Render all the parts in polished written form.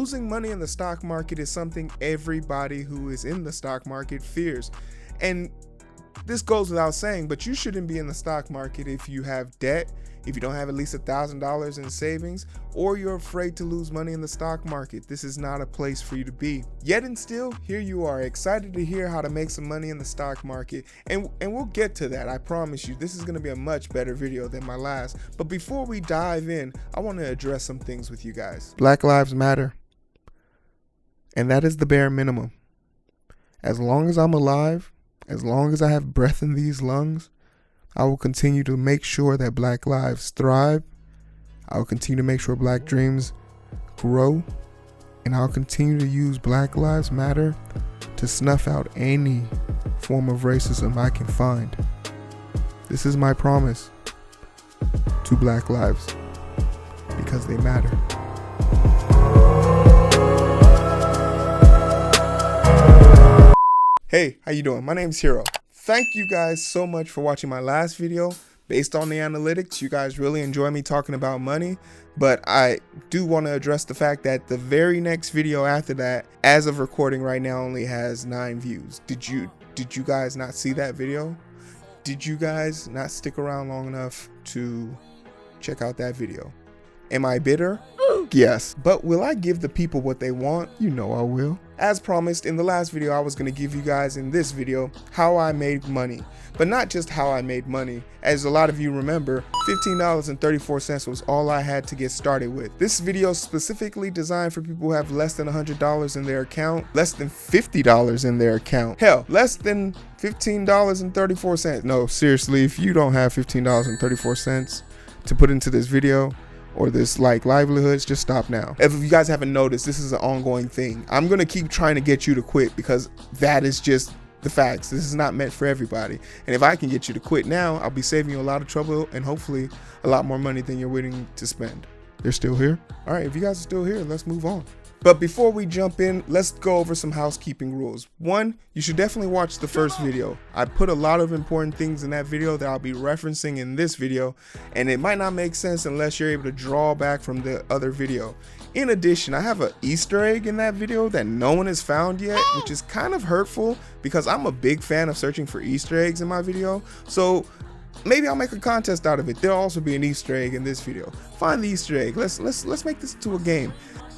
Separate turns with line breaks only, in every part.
Losing money in the stock market is something everybody who is in the stock market fears. And this goes without saying, but you shouldn't be in the stock market if you have debt, if you don't have at least $1,000 in savings, or you're afraid to lose money in the stock market. This is not a place for you to be. Yet and still, here you are, excited to hear how to make some money in the stock market. And we'll get to that, I promise you. This is going to be a much better video than my last. But before we dive in, I want to address some things with you guys. Black Lives Matter. And that is the bare minimum. As long as I'm alive, as long as I have breath in these lungs, I will continue to make sure that Black lives thrive. I will continue to make sure Black dreams grow. And I'll continue to use Black Lives Matter to snuff out any form of racism I can find. This is my promise to Black lives, because they matter. Hey, how you doing? My name's Hero. Thank you guys so much for watching my last video. Based on the analytics, you guys really enjoy me talking about money, but I do want to address the fact that the very next video after that, as of recording right now, only has 9 views. Did you guys not see that video? Did you guys not stick around long enough to check out that video? Am I bitter? Yes. But will I give the people what they want? You know I will. As promised, in the last video, I was going to give you guys in this video how I made money. But not just how I made money. As a lot of you remember, $15.34 was all I had to get started with. This video is specifically designed for people who have less than $100 in their account, less than $50 in their account. Hell, less than $15.34. No, seriously, if you don't have $15.34 to put into this video, or this like livelihoods, just stop now. If you guys haven't noticed, this is an ongoing thing. I'm gonna keep trying to get you to quit, because that is just the facts. This is not meant for everybody. And if I can get you to quit now, I'll be saving you a lot of trouble and hopefully a lot more money than you're willing to spend. They're still here? All right, if you guys are still here, let's move on. But before we jump in, let's go over some housekeeping rules. One, you should definitely watch the first video. I put a lot of important things in that video that I'll be referencing in this video, and it might not make sense unless you're able to draw back from the other video. In addition, I have an Easter egg in that video that no one has found yet, which is kind of hurtful because I'm a big fan of searching for Easter eggs in my video. So maybe I'll make a contest out of it. There'll also be an Easter egg in this video. Find the Easter egg. Let's make this into a game.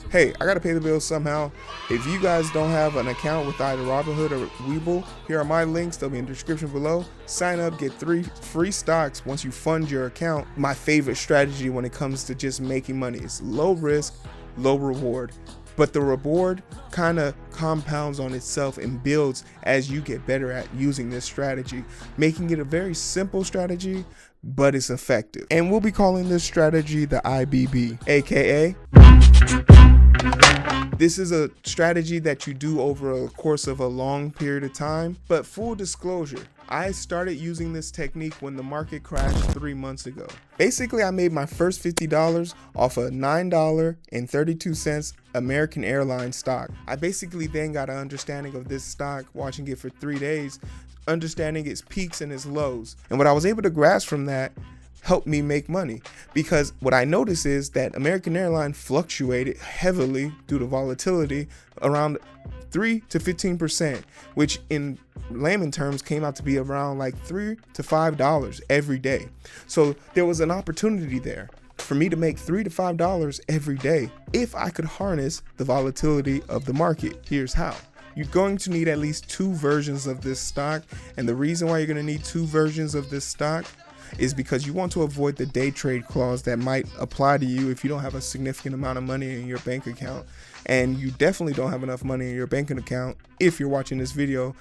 Hey, I gotta pay the bills somehow. If you guys don't have an account with either Robinhood or Webull, here are my links. They'll be in the description below. Sign up, get 3 free stocks once you fund your account. My favorite strategy when it comes to just making money is low risk, low reward. But the reward kind of compounds on itself and builds as you get better at using this strategy, making it a very simple strategy, but it's effective. And we'll be calling this strategy the IBB, aka this is a strategy that you do over a course of a long period of time. But full disclosure, I started using this technique when the market crashed 3 months ago. Basically, I made my first $50 off a $9.32 American Airlines stock. I basically then got an understanding of this stock, watching it for 3 days, understanding its peaks and its lows. And what I was able to grasp from that helped me make money, because what I noticed is that American Airlines fluctuated heavily due to volatility around 3 to 15%, which in layman terms came out to be around like $3 to $5 every day. So there was an opportunity there for me to make $3 to $5 every day if I could harness the volatility of the market. Here's how. You're going to need at least 2 versions of this stock, and the reason why you're going to need 2 versions of this stock is because you want to avoid the day trade clause that might apply to you if you don't have a significant amount of money in your bank account. And you definitely don't have enough money in your banking account if you're watching this video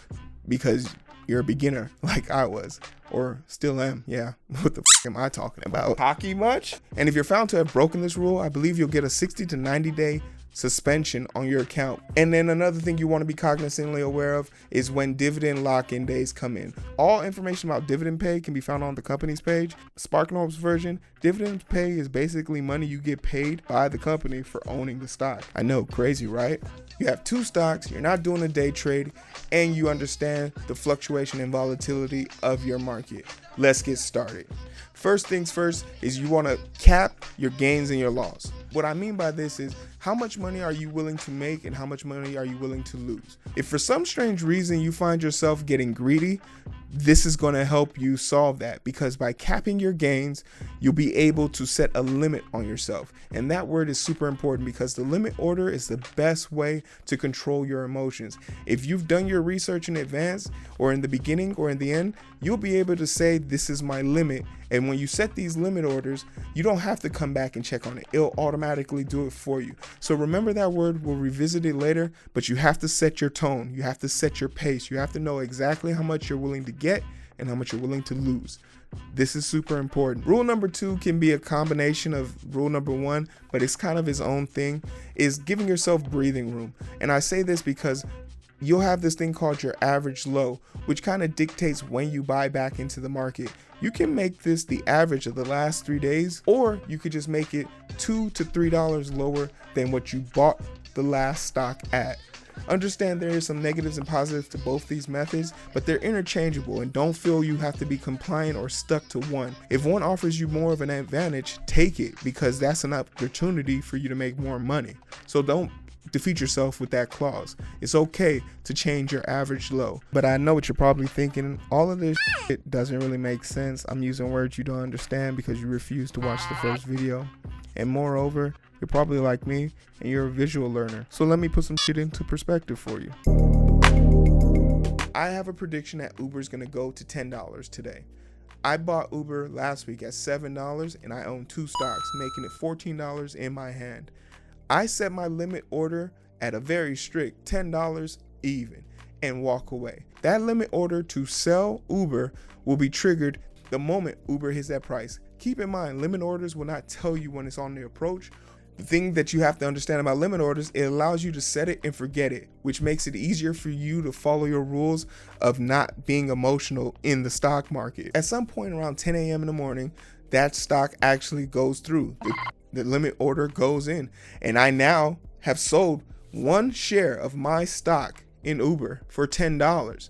because you're a beginner like I was, or still am. Yeah, what the f am I talking about? Hockey much? And if you're found to have broken this rule, I believe you'll get a 60 to 90 day suspension on your account. And then another thing you want to be cognizantly aware of is when dividend lock-in days come in. All information about dividend pay can be found on the company's page. Sparknope's version, dividend pay is basically money you get paid by the company for owning the stock. I know, crazy, right? You have 2 stocks, you're not doing a day trade, and you understand the fluctuation and volatility of your market. Let's get started. First things first is you want to cap your gains and your loss. What I mean by this is, How much money are you willing to make and how much money are you willing to lose? If for some strange reason you find yourself getting greedy, this is going to help you solve that, because by capping your gains, you'll be able to set a limit on yourself. And that word is super important, because the limit order is the best way to control your emotions. If you've done your research in advance, or in the beginning or in the end, you'll be able to say, this is my limit. And when you set these limit orders, you don't have to come back and check on it. It'll automatically do it for you. So remember that word. We'll revisit it later, but you have to set your tone. You have to set your pace. You have to know exactly how much you're willing to get and how much you're willing to lose. This is super important. Rule number 2 can be a combination of rule number 1, but it's kind of its own thing, is giving yourself breathing room. And I say this because you'll have this thing called your average low, which kind of dictates when you buy back into the market. You can make this the average of the last 3 days, or you could just make it $2 to $3 lower than what you bought the last stock at. Understand there is some negatives and positives to both these methods, but they're interchangeable, and don't feel you have to be compliant or stuck to one. If one offers you more of an advantage, take it, because that's an opportunity for you to make more money. So don't defeat yourself with that clause. It's okay to change your average low. But I know what you're probably thinking. All of this shit doesn't really make sense. I'm using words you don't understand because you refuse to watch the first video. And moreover, you're probably like me and you're a visual learner. So let me put some shit into perspective for you. I have a prediction that Uber is going to go to $10 today. I bought Uber last week at $7 and I own 2 stocks, making it $14 in my hand. I set my limit order at a very strict $10 even and walk away. That limit order to sell Uber will be triggered the moment Uber hits that price. Keep in mind, limit orders will not tell you when it's on the approach. The thing that you have to understand about limit orders, it allows you to set it and forget it, which makes it easier for you to follow your rules of not being emotional in the stock market. At some point around 10 a.m. in the morning, that stock actually goes through. The limit order goes in, and I now have sold 1 share of my stock in Uber for $10,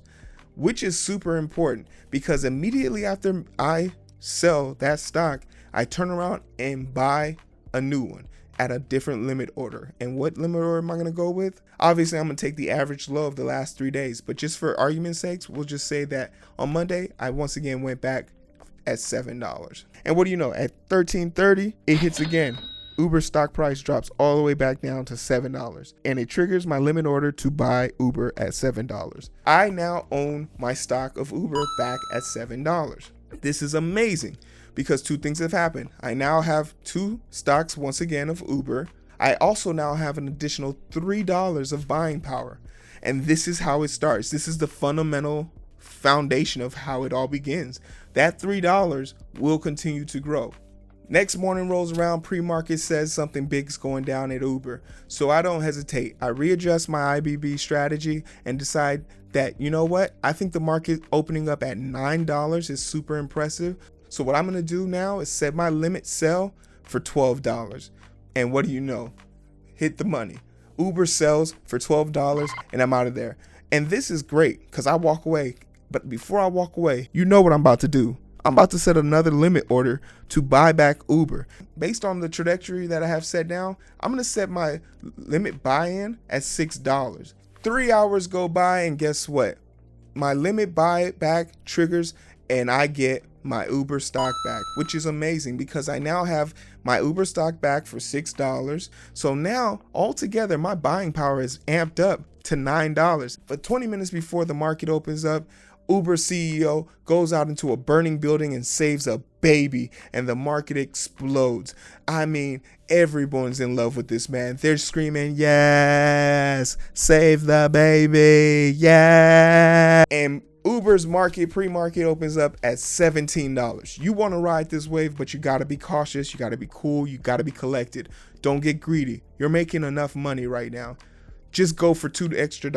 which is super important, because immediately after I sell that stock, I turn around and buy a new one at a different limit order. And what limit order am I going to go with? Obviously, I'm going to take the average low of the last 3 days, but just for argument's sakes, we'll just say that on Monday, I once again went back at $7. And what do you know, at 13:30 it hits again. Uber stock price drops all the way back down to $7, and it triggers my limit order to buy Uber at $7. I now own my stock of Uber back at $7. This is amazing, because 2 things have happened. I now have 2 stocks once again of Uber. I also now have an additional $3 of buying power, and this is how it starts. This is the fundamental foundation of how it all begins. That $3 will continue to grow. Next morning rolls around, pre-market says something big's going down at Uber. So I don't hesitate. I readjust my IBB strategy and decide that, you know what? I think the market opening up at $9 is super impressive. So what I'm going to do now is set my limit sell for $12. And what do you know? Hit the money. Uber sells for $12 and I'm out of there. And this is great because I walk away. But before I walk away, you know what I'm about to do. I'm about to set another limit order to buy back Uber. Based on the trajectory that I have set down, I'm going to set my limit buy-in at $6. 3 hours go by and guess what? My limit buy back triggers and I get my Uber stock back, which is amazing because I now have my Uber stock back for $6. So now altogether my buying power is amped up to $9. But 20 minutes before the market opens up, Uber CEO goes out into a burning building and saves a baby and the market explodes. I mean, everyone's in love with this man. They're screaming, yes, save the baby, yeah. And Uber's pre-market opens up at $17. You want to ride this wave, but you got to be cautious. You got to be cool. You got to be collected. Don't get greedy. You're making enough money right now. Just go for $2 extra.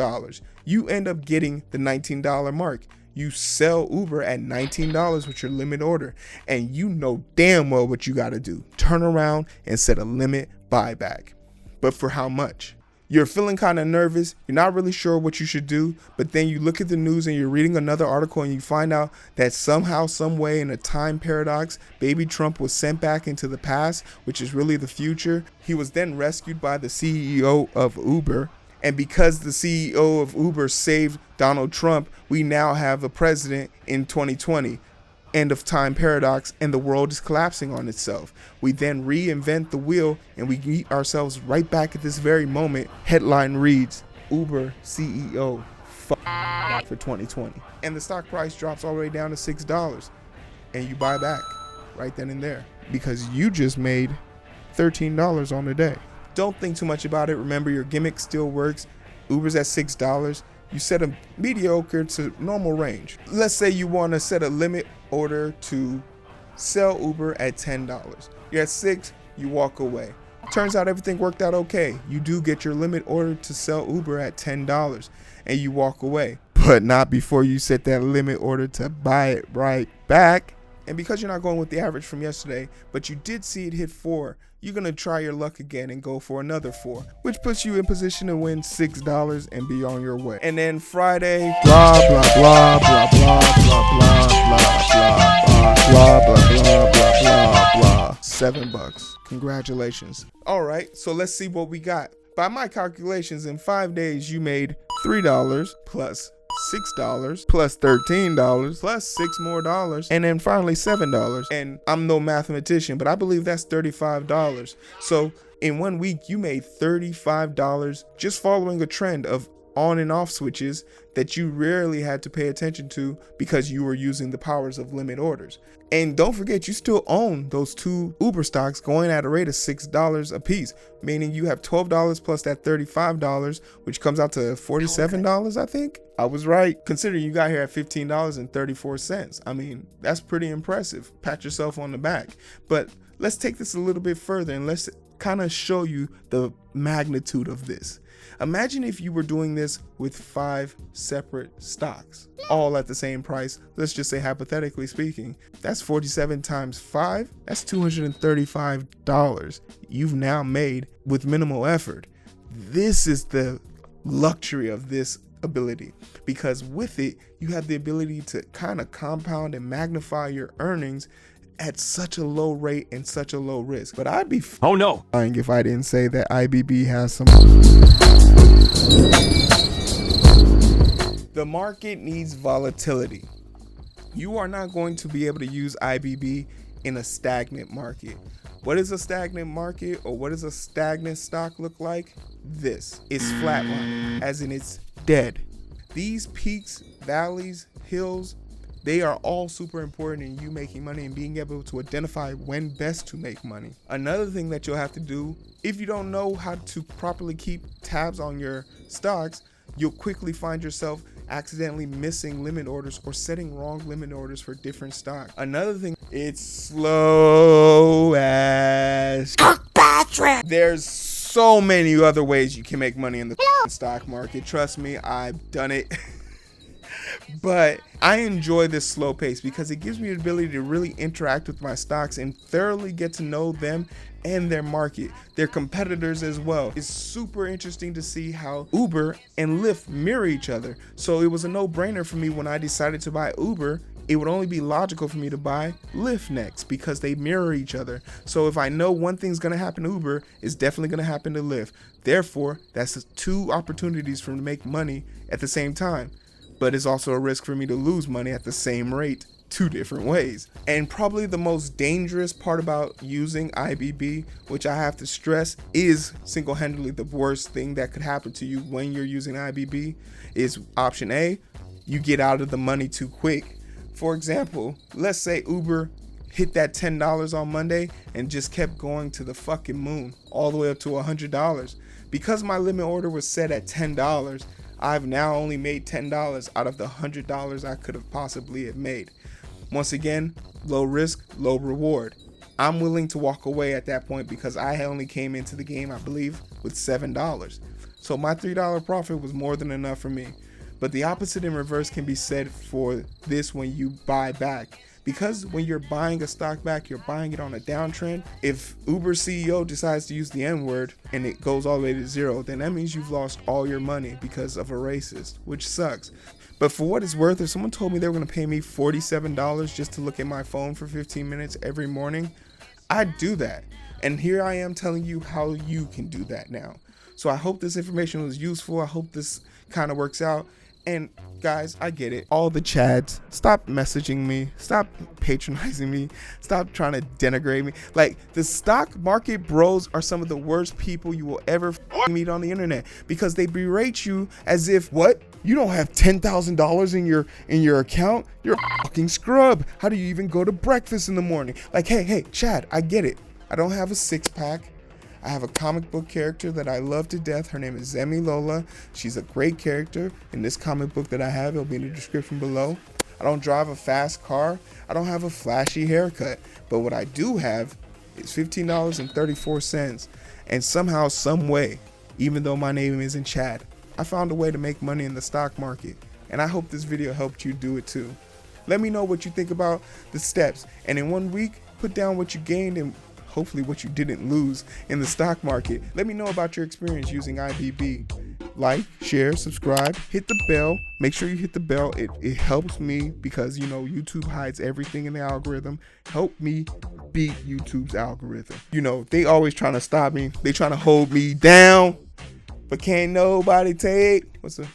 You end up getting the $19 mark. You sell Uber at $19 with your limit order, and you know damn well what you got to do. Turn around and set a limit buyback. But for how much? You're feeling kind of nervous. You're not really sure what you should do, but then you look at the news and you're reading another article and you find out that somehow, some way, in a time paradox, baby Trump was sent back into the past, which is really the future. He was then rescued by the CEO of Uber. And because the CEO of Uber saved Donald Trump, we now have a president in 2020. End of time paradox, and the world is collapsing on itself. We then reinvent the wheel and we meet ourselves right back at this very moment. Headline reads, Uber CEO for 2020. And the stock price drops all the way down to $6. And you buy back right then and there because you just made $13 on the day. Don't think too much about it. Remember, your gimmick still works. Uber's at $6. You set a mediocre to normal range. Let's say you want to set a limit order to sell Uber at $10. You're at 6, you walk away. Turns out everything worked out okay. You do get your limit order to sell Uber at $10 and you walk away. But not before you set that limit order to buy it right back. And because you're not going with the average from yesterday, but you did see it hit 4, you're going to try your luck again and go for another 4, which puts you in position to win $6 and be on your way. And then Friday, blah, blah, blah, blah, blah, blah, blah, blah, blah, blah, blah, blah, blah, blah, blah. $7. Congratulations. All right, so let's see what we got. By my calculations, in 5 days, you made $3 plus $6 plus $13 plus $6 more, and then finally $7. And I'm no mathematician, but I believe that's $35. So in 1 week, you made $35 just following a trend of on and off switches that you rarely had to pay attention to because you were using the powers of limit orders. And don't forget, you still own those 2 Uber stocks going at a rate of $6 a piece, meaning you have $12 plus that $35, which comes out to $47, I think. I was right, considering you got here at $15.34. I mean, that's pretty impressive. Pat yourself on the back. But let's take this a little bit further and let's kind of show you the magnitude of this. Imagine if you were doing this with 5 separate stocks, all at the same price. Let's just say, hypothetically speaking, that's 47 times 5. That's $235 you've now made with minimal effort. This is the luxury of this ability, because with it, you have the ability to kind of compound and magnify your earnings at such a low rate and such a low risk. But I'd be lying if I didn't say that IBB has some. The market needs volatility. You are not going to be able to use IBB in a stagnant market. What is a stagnant market, or what does a stagnant stock look like? This is flatline, as in it's dead. These peaks, valleys, hills, they are all super important in you making money and being able to identify when best to make money. Another thing that you'll have to do, if you don't know how to properly keep tabs on your stocks, you'll quickly find yourself accidentally missing limit orders or setting wrong limit orders for different stocks. Another thing, it's slow as there's so many other ways you can make money in the stock market. Trust me, I've done it. But I enjoy this slow pace because it gives me the ability to really interact with my stocks and thoroughly get to know them and their market, their competitors as well. It's super interesting to see how Uber and Lyft mirror each other. So it was a no-brainer for me when I decided to buy Uber. It would only be logical for me to buy Lyft next because they mirror each other. So if I know one thing's going to happen to Uber, it's definitely going to happen to Lyft. Therefore, that's 2 opportunities for me to make money at the same time. But it's also a risk for me to lose money at the same rate 2 different ways. And probably the most dangerous part about using IBB, which I have to stress is single-handedly the worst thing that could happen to you when you're using IBB, is option A, you get out of the money too quick. For example, let's say Uber hit that $10 on Monday and just kept going to the fucking moon, all the way up to $100. Because my limit order was set at $10, I've now only made $10 out of the $100 I could have possibly have made. Once again, low risk, low reward. I'm willing to walk away at that point because I only came into the game, I believe, with $7. So my $3 profit was more than enough for me. But the opposite in reverse can be said for this when you buy back. because when you're buying a stock back, you're buying it on a downtrend. If Uber CEO decides to use the N-word and it goes all the way to zero, then that means you've lost all your money because of a racist, which sucks. But for what it's worth, if someone told me they were going to pay me $47 just to look at my phone for 15 minutes every morning, I'd do that. And here I am telling you how you can do that now. So I hope this information was useful. I hope this kind of works out. And guys, I get it. All the Chads, stop messaging me. Stop patronizing me. Stop trying to denigrate me. Like, the stock market bros are some of the worst people you will ever meet on the internet, because they berate you as if, what? You don't have $10,000 in your account? You're a fucking scrub. How do you even go to breakfast in the morning? Like, hey, Chad, I get it. I don't have a six-pack. I have a comic book character that I love to death. Her name is Zemi Lola. She's a great character in this comic book that I have. It'll be in the description below. I don't drive a fast car. I don't have a flashy haircut. But what I do have is $15.34. And somehow, some way, even though my name isn't Chad, I found a way to make money in the stock market. And I hope this video helped you do it too. Let me know what you think about the steps. And in 1 week, put down what you gained and hopefully what you didn't lose in the stock market. Let me know about your experience using IBB. Like, share, subscribe, hit the bell. Make sure you hit the bell. It helps me because, you know, YouTube hides everything in the algorithm. Help me beat YouTube's algorithm. You know, they always trying to stop me. They trying to hold me down, but can't nobody take. What's the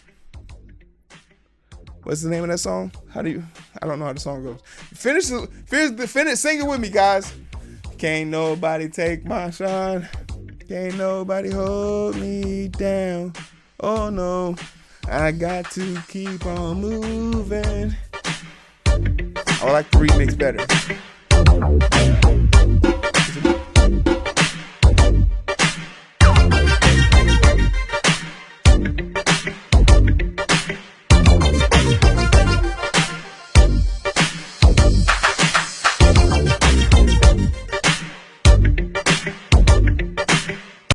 name of that song? I don't know how the song goes. Finish, sing it with me, guys. Can't nobody take my shine. Can't nobody hold me down. Oh no, I got to keep on moving. I like the remix better.